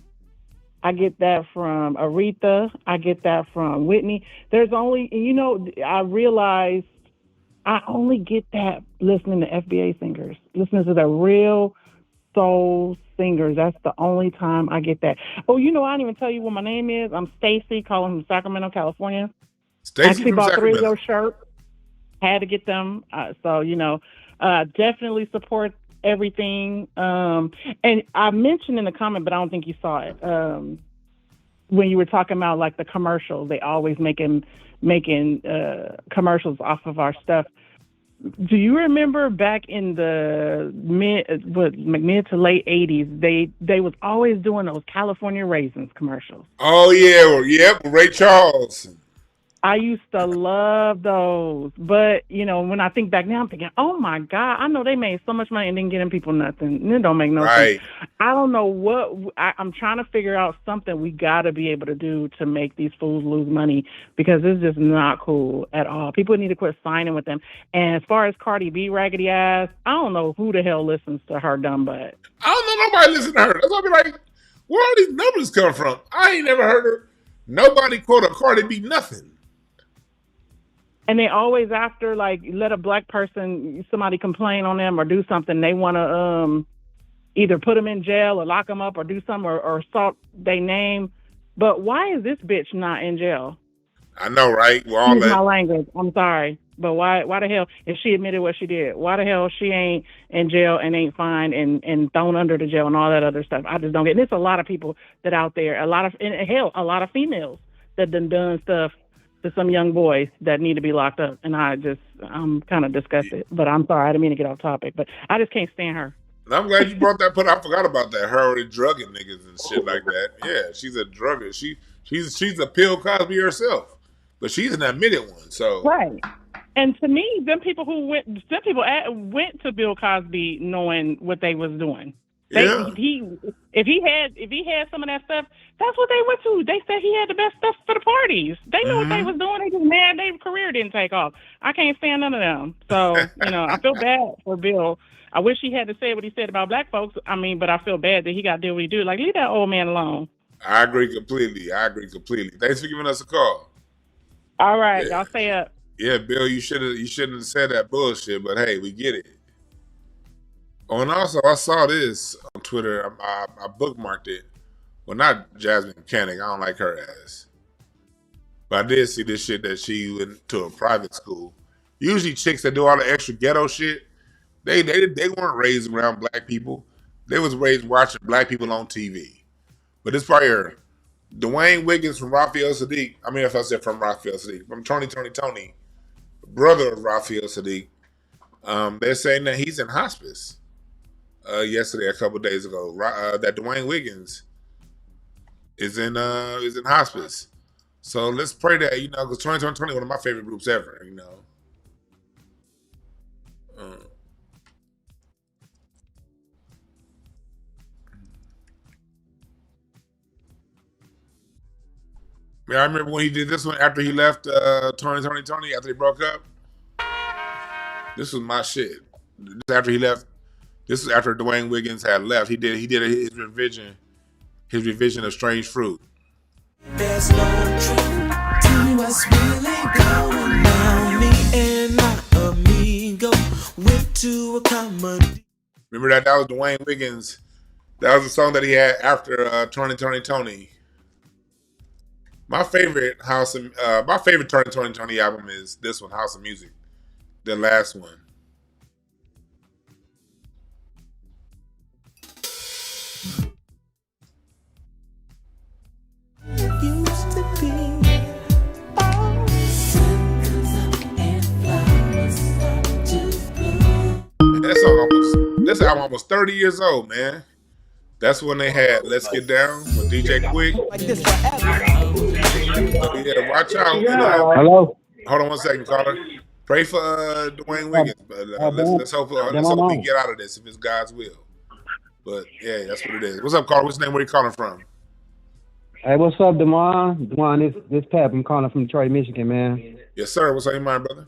I get that from Aretha. I get that from Whitney. There's only, I realized I only get that listening to FBA singers, listening to the real soul singers. That's the only time I get that. Oh, I didn't even tell you what my name is. I'm Stacy, calling from Sacramento, California. Stacy actually from bought Sacramento. 3 of those shirts. Had to get them. So, definitely support everything. And I mentioned in the comment, but I don't think you saw it. When you were talking about like the commercials, they always making commercials off of our stuff. Do you remember back in the mid to late 80s, they was always doing those California Raisins commercials? Oh, yeah. Yep. Ray Charles. I used to love those. But, when I think back now, I'm thinking, oh, my God, I know they made so much money and didn't getting people nothing. It don't make no sense. I don't know what I'm trying to figure out something we got to be able to do to make these fools lose money, because it's just not cool at all. People need to quit signing with them. And as far as Cardi B raggedy ass, I don't know who the hell listens to her dumb butt. I don't know nobody listen to her. That's why I be like, where all these numbers come from? I ain't never heard her. Nobody quote a Cardi B nothing. And they always, after, like, let a black person, somebody complain on them or do something, they want to either put them in jail or lock them up or do something or assault their name. But why is this bitch not in jail? I know, right? We're all Excuse my language. I'm sorry. But why the hell, if she admitted what she did, why the hell she ain't in jail and ain't fined and thrown under the jail and all that other stuff? I just don't get it. And there's a lot of people that out there, a lot of females that done stuff to some young boys that need to be locked up. And I'm kind of disgusted. But I'm sorry, I didn't mean to get off topic. But I just can't stand her. I'm glad you brought that up. I forgot about that. Her already drugging niggas and shit like that. Yeah, she's a drugger. She's a Bill Cosby herself. But she's an admitted one. So Right. And to me, them people went to Bill Cosby knowing what they was doing. Yeah. If he had some of that stuff, that's what they went to. They said he had the best stuff for the parties. They knew what they was doing. They just mad their career didn't take off. I can't stand none of them. So I feel bad for Bill. I wish he had to say what he said about black folks. I mean, but I feel bad that he got to do what he do. Like, leave that old man alone. I agree completely. Thanks for giving us a call. All right, y'all stay up. Yeah, Bill, you shouldn't have said that bullshit, but hey, we get it. Oh, and also I saw this on Twitter. I bookmarked it. Well, not Jasmine Mechanic. I don't like her ass. But I did see this shit that she went to a private school. Usually chicks that do all the extra ghetto shit, they weren't raised around black people. They was raised watching black people on TV. But this part here, Dwayne Wiggins from Raphael Sadiq. I mean, if I said from Raphael Sadiq, from Tony, brother of Raphael Sadiq. They're saying that he's in hospice. Yesterday, a couple days ago, that Dwayne Wiggins is in hospice. So let's pray that because 2020 one of my favorite groups ever. Yeah, I remember when he did this one after he left Tony after they broke up. This was my shit. This after he left. This is after Dwayne Wiggins had left. He did his revision of Strange Fruit. There's no truth. Tell me what's really going on. Me and my amigo went to a comedy. Remember that was Dwayne Wiggins. That was the song that he had after Tony. My favorite Tony album is this one, House of Music, the last one. Used to be. This album almost 30 years old, man. That's when they had Let's Get Down with DJ Quick. Yeah, watch out. Hello? Hold on one second, caller. Pray for Dwayne Wiggins. But let's hope we can get out of this if it's God's will. But yeah, that's what it is. What's up, caller? What's your name? Where you calling from? Hey, what's up, Demond? Demond, this Pep. I'm calling from Detroit, Michigan, man. Yes, sir. What's on your mind, brother?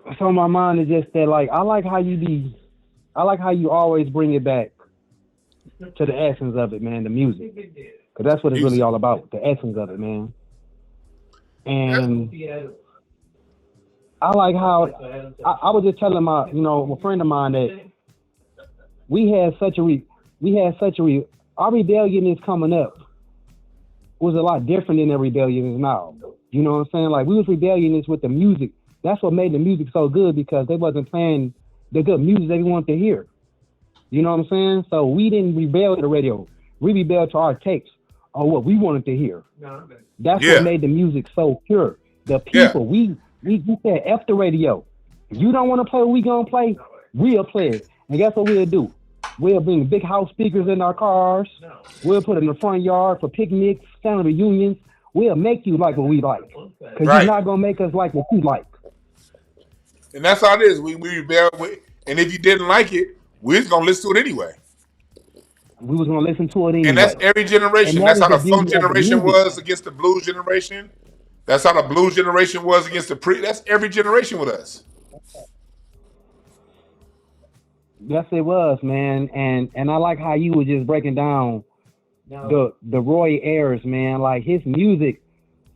What's on my mind is just that, I like how you always bring it back to the essence of it, man, the music. Because that's what it's really all about, the essence of it, man. And I like how, I was just telling a friend of mine that our rebellion is coming up was a lot different than the rebellion is now. You know what I'm saying? Like, we was rebellionists with the music. That's what made the music so good, because they wasn't playing the good music they wanted to hear. You know what I'm saying? So we didn't rebel to the radio. We rebelled to our tapes on what we wanted to hear. That's what made the music so pure. The people, we said F the radio. If you don't want to play what we gonna play, we'll play it. And guess what we'll do? We'll bring big house speakers in our cars. We'll put it in the front yard for picnics, family reunions. We'll make you like what we like. Because you're not going to make us like what you like. And that's how it is. We rebel with, and if you didn't like it, we was going to listen to it anyway. We was going to listen to it anyway. And that's every generation. That's how the funk generation was against the blues generation. That's how the blues generation was against that's every generation with us. Yes, it was, man. And I like how you were just breaking down the Roy Ayers, man. Like, his music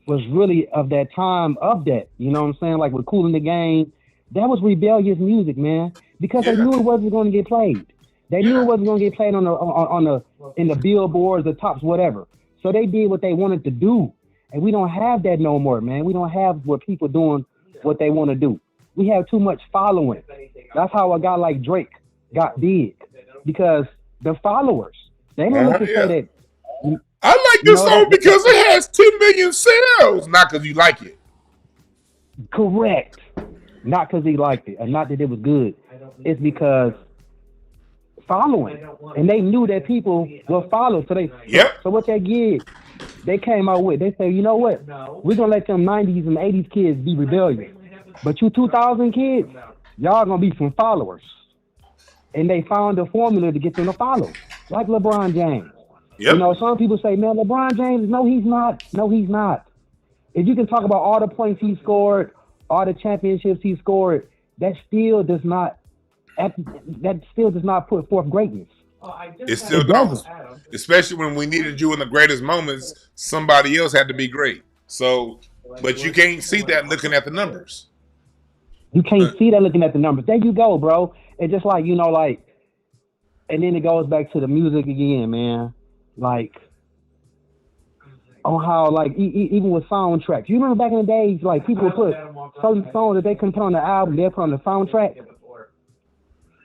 was really of that time of that. You know what I'm saying? Like, with Kool in the Game, that was rebellious music, man. Because they knew it wasn't going to get played. They knew it wasn't going to get played in the billboards, the tops, whatever. So they did what they wanted to do. And we don't have that no more, man. We don't have what people doing what they want to do. We have too much following. That's how a guy like Drake got big, because the followers, they don't look to say that. I like this song because it has 10 million sales, not because you like it. Correct. Not because he liked it, and not that it was good. It's because following, and they knew that people will follow. So so what they did, they came out with, they say, you know what? We're gonna let them 90s and 80s kids be rebellious. But you 2,000 kids, y'all gonna be some followers. And they found a formula to get them to follow, like LeBron James. Yep. You know, some people say, man, LeBron James, no, he's not. No, he's not. If you can talk about all the points he scored, all the championships he scored, that still does not put forth greatness. It still don't. Especially when we needed you in the greatest moments, somebody else had to be great. So, but you can't see that looking at the numbers. You can't see that looking at the numbers. There you go, bro. It's just like, you know, like, and then it goes back to the music again, man. Like, on how, like, even with soundtracks. You remember back in the days, like, people would put certain songs that they couldn't put on the album, they'd put on the soundtrack.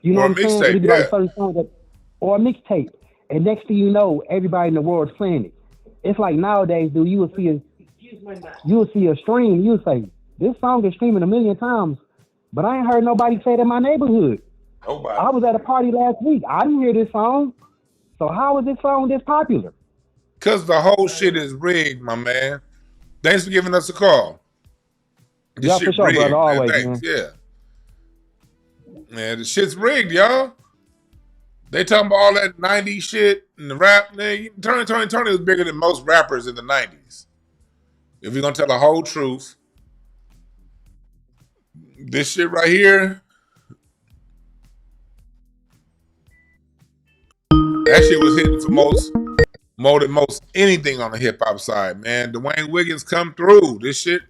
You know Or what a I'm saying? mixtape, It'd be yeah. like certain songs that, or a mixtape. And next thing you know, everybody in the world's playing it. It's like nowadays, dude, you will see a stream, you'll say, this song is streaming 1 million times, but I ain't heard nobody say it in my neighborhood. Nobody. I was at a party last week. I didn't hear this song. So how is this song this popular? Because the whole shit is rigged, my man. Thanks for giving us a call. This Yeah, shit for sure, rigged, brother. Always, Thanks, man. yeah. Man, the shit's rigged, y'all. They talking about all that 90s shit and the rap. Man, Tony was bigger than most rappers in the 90s. If you're going to tell the whole truth, this shit right here, that shit was hitting for more than most anything on the hip hop side, man. Dwayne Wiggins come through. This shit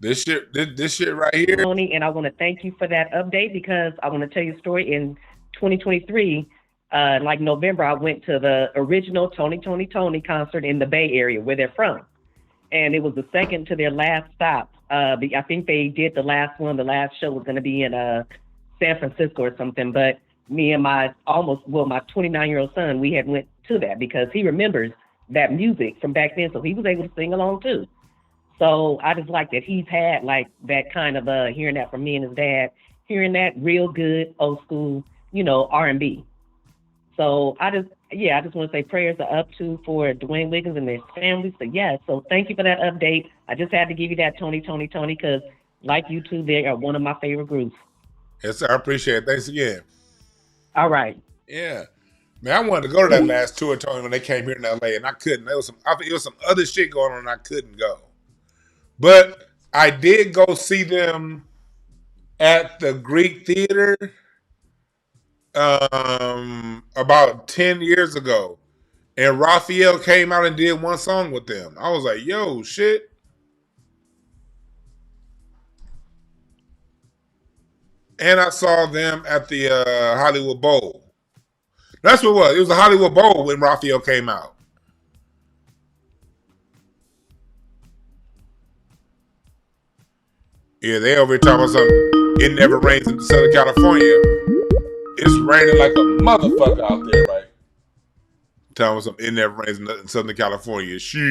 right here. Tony, and I want to thank you for that update because I want to tell you a story. In 2023, like November, I went to the original Tony concert in the Bay Area where they're from. And it was the second to their last stop. I think they did the last one. The last show was going to be in San Francisco or something. But me and my 29-year-old son, we had went to that because he remembers that music from back then. So he was able to sing along too. So I just like that he's had like that kind of hearing that from me and his dad, hearing that real good old school, you know, R&B. So I just want to say prayers are up for Dwayne Wiggins and their family. So yeah, so thank you for that update. I just had to give you that Tony, because like you two, they are one of my favorite groups. Yes, sir. I appreciate it. Thanks again. All right. Yeah. Man, I wanted to go to that last tour, Tony, when they came here in LA, and I couldn't. It was some other shit going on, and I couldn't go. But I did go see them at the Greek Theater about 10 years ago. And Raphael came out and did one song with them. I was like, yo, shit. And I saw them at the Hollywood Bowl. That's what it was. It was the Hollywood Bowl when Raphael came out. Yeah, they over here talking about something. It never rains in Southern California. It's raining like a motherfucker out there, right? Telling me something. It never rains in Southern California. Shit.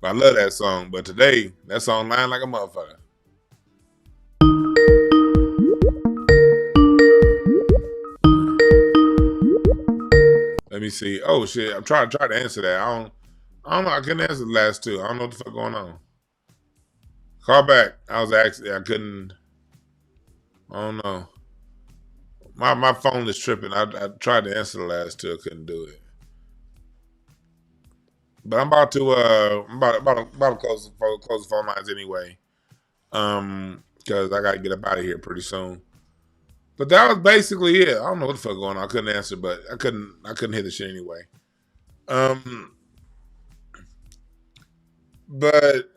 I love that song, but today that song lying like a motherfucker. Let me see. Oh shit! I'm trying to answer that. I don't know. I couldn't answer the last two. I don't know what the fuck going on. Call back. I couldn't. I don't know. My phone is tripping. I tried to answer the last two. I couldn't do it. But I'm about to close the phone lines anyway. Because I gotta get up out of here pretty soon. But that was basically it. I don't know what the fuck going on. I couldn't answer, but I couldn't hit the shit anyway. But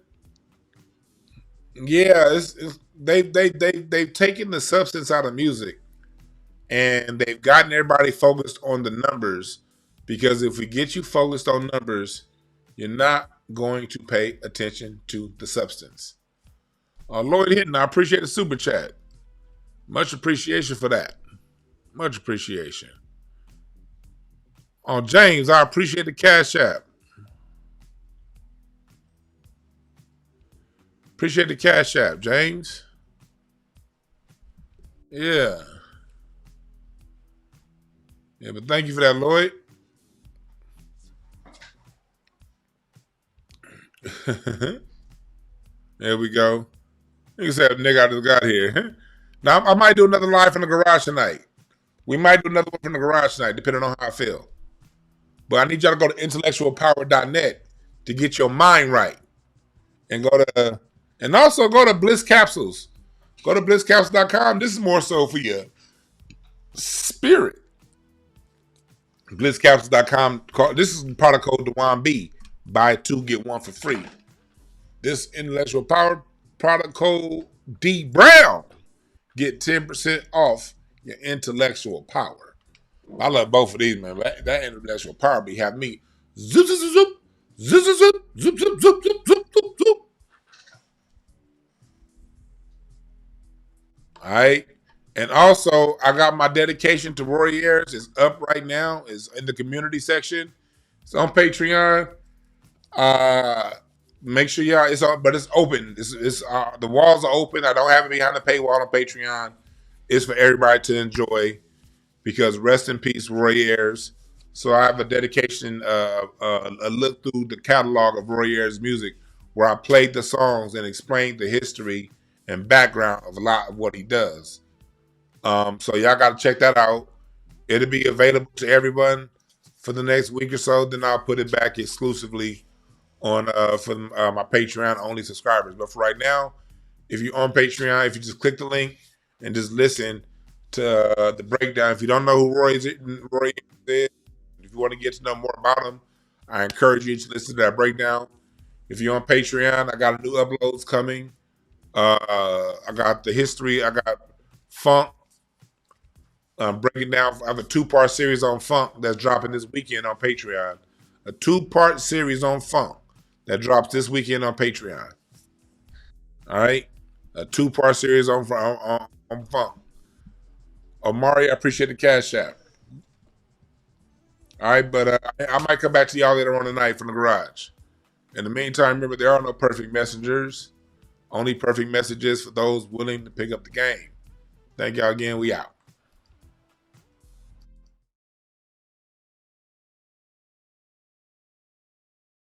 yeah, they've taken the substance out of music, and they've gotten everybody focused on the numbers. Because if we get you focused on numbers, you're not going to pay attention to the substance. Lloyd Hinton, I appreciate the super chat. Much appreciation for that. Much appreciation. James, I appreciate the Cash App. Appreciate the Cash App, James. Yeah. Yeah, but thank you for that, Lloyd. There we go. You said, nigga, I just got here. Now, I might do another live from the garage tonight. We might do another one from the garage tonight, depending on how I feel. But I need y'all to go to intellectualpower.net to get your mind right. And also go to Bliss Capsules. Go to blisscapsules.com. This is more so for your spirit. Blisscapsules.com. This is product code Dewan B. Buy 2, get 1 for free. This intellectual power product code D Brown. Get 10% off your intellectual power. I love both of these, man. That intellectual power be having me zoop, zoop, zoop, zoop, zoop, zoop, zoop, zoop, zoop, zoop, zoop, zoop, zoop. All right. And also, I got my dedication to Warriors. It's up right now. It's in the community section. It's on Patreon. Make sure y'all, it's on, but it's open. It's the walls are open. I don't have it behind the paywall on Patreon. It's for everybody to enjoy because rest in peace, Warriors. So I have a dedication, a look through the catalog of Warriors music where I played the songs and explained the history and background of a lot of what he does. So y'all got to check that out. It'll be available to everyone for the next week or so. Then I'll put it back exclusively on for my Patreon only subscribers. But for right now, if you're on Patreon, if you just click the link and just listen to the breakdown. If you don't know who Roy is, if you want to get to know more about him, I encourage you to listen to that breakdown. If you're on Patreon, I got new uploads coming. I got the history. I got funk. Breaking down. I have a 2-part series on funk that's dropping this weekend on Patreon. A 2-part series on funk that drops this weekend on Patreon. All right, a 2-part series on funk. Omari, I appreciate the cash app. All right, but I might come back to y'all later on tonight from the garage. In the meantime, remember, there are no perfect messengers. Only perfect messages for those willing to pick up the game. Thank y'all again. We out.